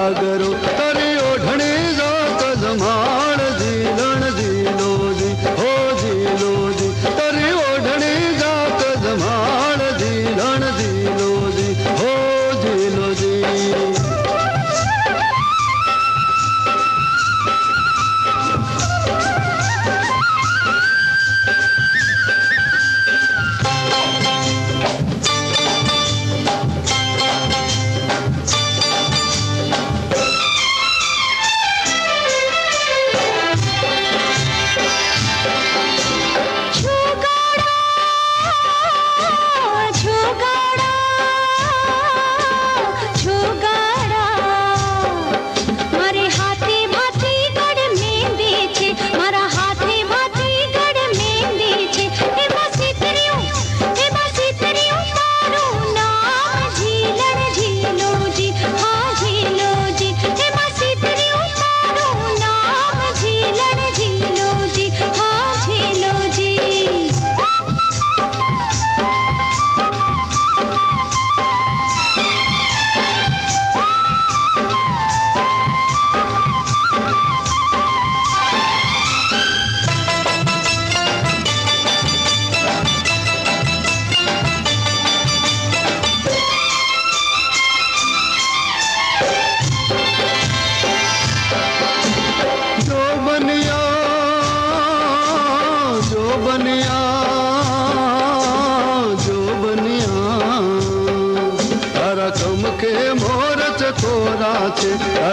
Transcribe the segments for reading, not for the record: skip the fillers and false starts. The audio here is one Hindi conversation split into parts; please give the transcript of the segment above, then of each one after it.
घाघरो तरी ओढणी जात जमाड झिलण झिलो जी हो झिलो जी तरी ओढणी जात जमाड झिलण झिलो जी हो झिलो जी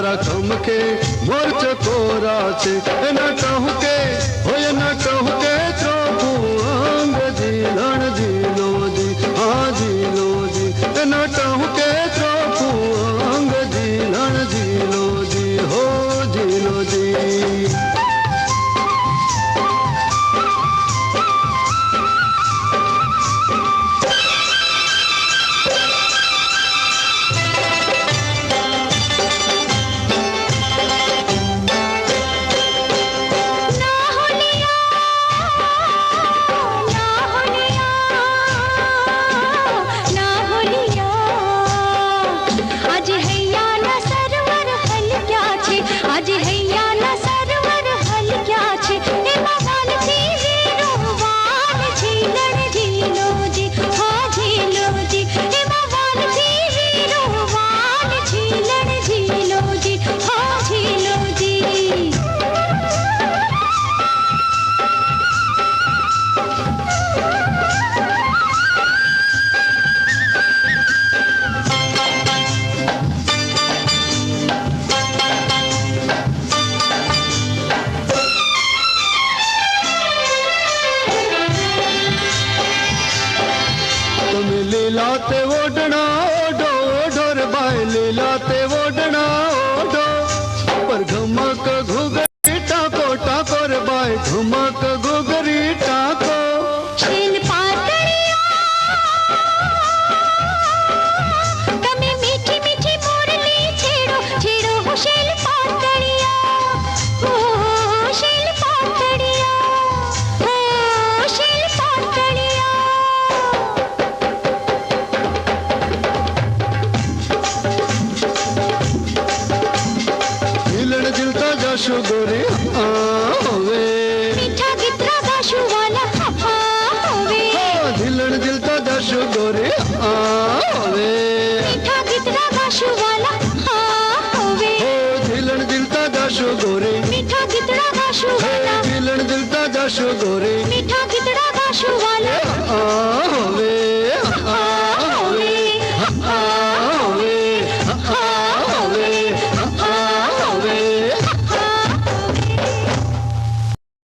रकम के मोर चकोरा छे न कहूँ के हो न कहूँ के त्रोपू अंग झीलण झीलो जी हाँ झीलो जी न कहूँ के त्रोपू अंग झीलण झीलो जी हो झीलो जी लीलाते ओढ़ना ओढ़ो ओढ़ोर बाय लीलाते ओढ़ना ओढ़ो पर घमक घुगरी टाको टाको रे बाय घमक घुगरी टाको छीन पातड़िया तमे मीठी मीठी मुरली छेड़ो छेड़ो हो शेल पातड़िया हो शेल पातड़िया हो शेल पातड़िया गाशु गोरे होवे मीठा गितरा गाशु वाला होवे दिलण दिलता गाशु गोरे होवे मीठा गितरा गाशु वाला होवे दिलण दिलता गाशु गोरे मीठा गितरा गाशु वाला दिलण दिलता गाशु गोरे